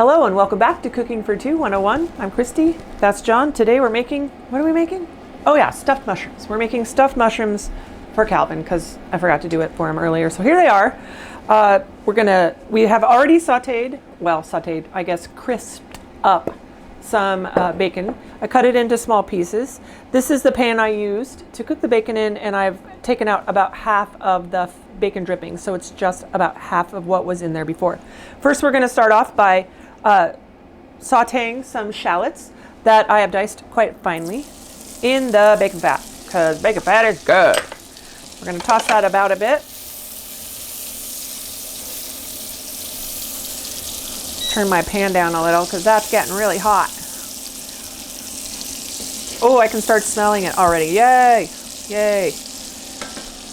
Hello and welcome back to Cooking for Two 101. I'm Christy. That's John. Today we're making, what are we making? Oh yeah, stuffed mushrooms. We're making stuffed mushrooms for Calvin because I forgot to do it for him earlier. So here they are. We have already sauteed, I guess crisped up some bacon. I cut it into small pieces. This is the pan I used to cook the bacon in, and I've taken out about half of the bacon dripping, so it's just about half of what was in there before. First, we're going to start off by sauteing some shallots that I have diced quite finely in the bacon fat, because bacon fat is good. We're going to toss that about a bit. Turn my pan down a little because that's getting really hot. Oh, I can start smelling it already. Yay! Yay!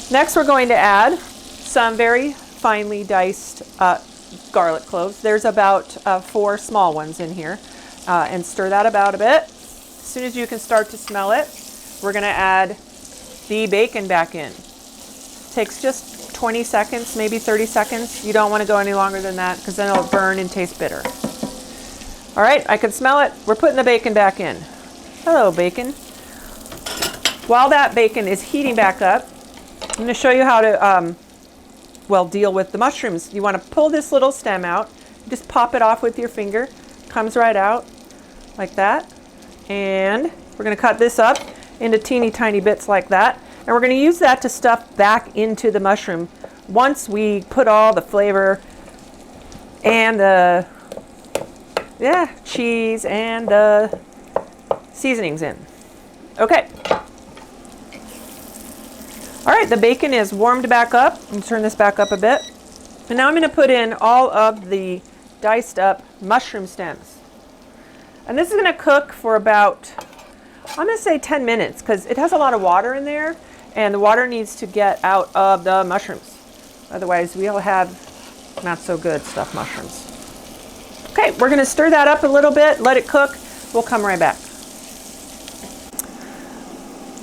Next, we're going to add some very finely diced garlic cloves. There's about 4 small ones in here, and stir that about a bit. As soon as you can start to smell it, we're going to add the bacon back in. Takes just 20 seconds, maybe 30 seconds. You don't want to go any longer than that because then it'll burn and taste bitter. All right, I can smell it. We're putting the bacon back in. Hello, bacon. While that bacon is heating back up, I'm going to show you how to deal with the mushrooms. You want to pull this little stem out, just pop it off with your finger. Comes right out like that. And we're going to cut this up into teeny tiny bits like that. And we're going to use that to stuff back into the mushroom once we put all the flavor and the cheese and the seasonings in. Okay. All right, the bacon is warmed back up. I'm going to turn this back up a bit. And now I'm going to put in all of the diced up mushroom stems. And this is going to cook for about, I'm going to say 10 minutes because it has a lot of water in there and the water needs to get out of the mushrooms. Otherwise, we'll have not so good stuffed mushrooms. Okay, we're going to stir that up a little bit, let it cook. We'll come right back.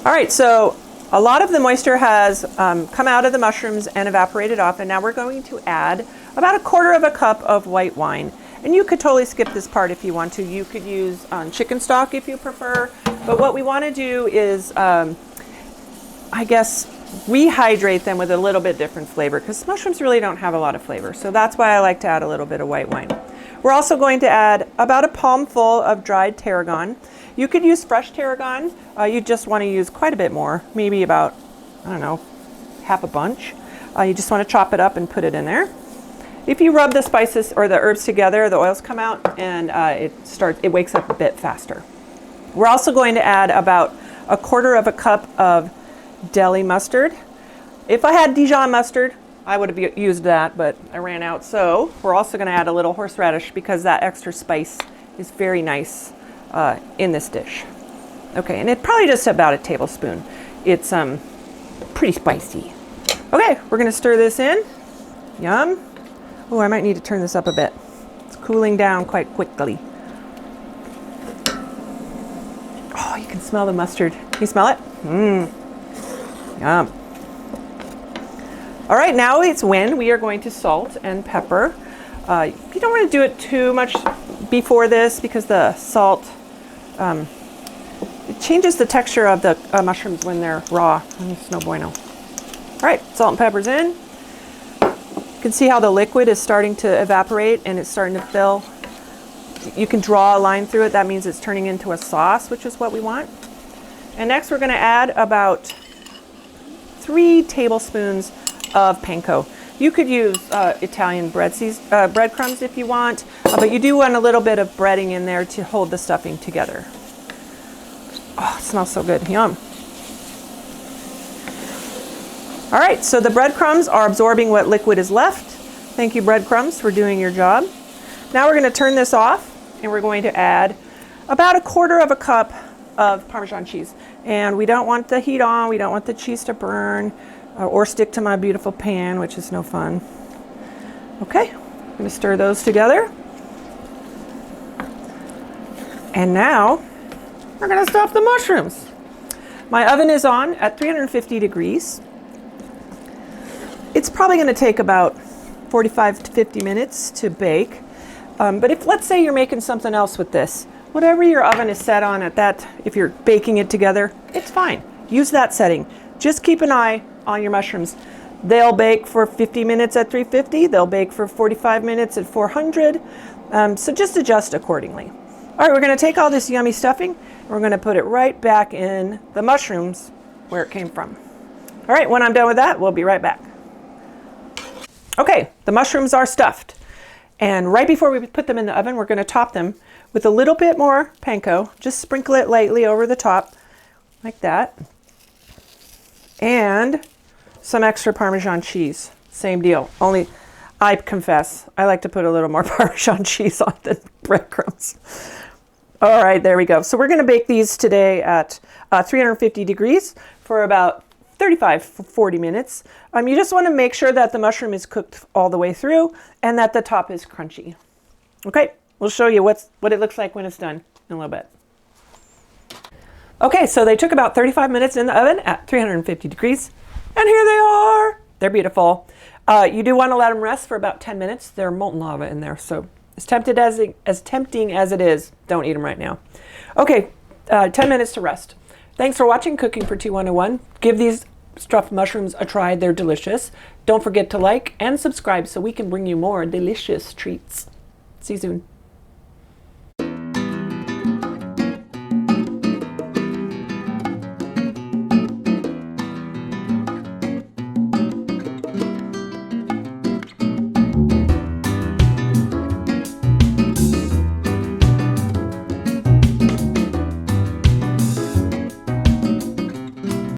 All right, so a lot of the moisture has come out of the mushrooms and evaporated off, and now we're going to add about 1/4 cup of white wine. And you could totally skip this part if you want to. You could use chicken stock if you prefer, but what we want to do is, I guess, rehydrate them with a little bit different flavor, because mushrooms really don't have a lot of flavor, so that's why I like to add a little bit of white wine. We're also going to add about a palmful of dried tarragon. You could use fresh tarragon. You just want to use quite a bit more, maybe about, I don't know, half a bunch. You just want to chop it up and put it in there. If you rub the spices or the herbs together, the oils come out and it wakes up a bit faster. We're also going to add about 1/4 cup of deli mustard. If I had Dijon mustard, I would have used that, but I ran out. So we're also going to add a little horseradish because that extra spice is very nice in this dish. Okay, and it's probably just about a tablespoon. It's pretty spicy. Okay, we're going to stir this in. Yum. Oh, I might need to turn this up a bit. It's cooling down quite quickly. Oh, you can smell the mustard. Can you smell it? Mmm. Yum. All right, now it's when we are going to salt and pepper. You don't want to do it too much before this because the salt it changes the texture of the mushrooms when they're raw, and it's no bueno. All right, salt and pepper's in. You can see how the liquid is starting to evaporate and it's starting to fill. You can draw a line through it. That means it's turning into a sauce, which is what we want. And next we're going to add about 3 tablespoons of panko. You could use Italian breadcrumbs if you want, but you do want a little bit of breading in there to hold the stuffing together. Oh, it smells so good. Yum. All right, so the breadcrumbs are absorbing what liquid is left. Thank you, breadcrumbs, for doing your job. Now we're going to turn this off, and we're going to add about 1/4 cup of Parmesan cheese. And we don't want the heat on. We don't want the cheese to burn or stick to my beautiful pan, which is no fun. Okay, I'm going to stir those together. And now we're going to stuff the mushrooms. My oven is on at 350 degrees. It's probably going to take about 45 to 50 minutes to bake. But if, let's say you're making something else with this, whatever your oven is set on at that, if you're baking it together, it's fine. Use that setting. Just keep an eye on your mushrooms. They'll bake for 50 minutes at 350. They'll bake for 45 minutes at 400. So just adjust accordingly. All right, we're going to take all this yummy stuffing, and we're going to put it right back in the mushrooms where it came from. All right, when I'm done with that, we'll be right back. Okay, the mushrooms are stuffed. And right before we put them in the oven, we're going to top them with a little bit more panko. Just sprinkle it lightly over the top, like that. And some extra Parmesan cheese. Same deal. Only, I confess, I like to put a little more Parmesan cheese on than breadcrumbs. All right, there we go. So we're going to bake these today at 350 degrees for about 35-40 minutes. You just want to make sure that the mushroom is cooked all the way through and that the top is crunchy. Okay, we'll show you what it looks like when it's done in a little bit. Okay, so they took about 35 minutes in the oven at 350 degrees, and here they are. They're beautiful. You do want to let them rest for about 10 minutes. They're molten lava in there, so as tempting as it is, don't eat them right now. Okay, 10 minutes to rest. Thanks for watching Cooking for 2101. Give these stuffed mushrooms a try. They're delicious. Don't forget to like and subscribe so we can bring you more delicious treats. See you soon.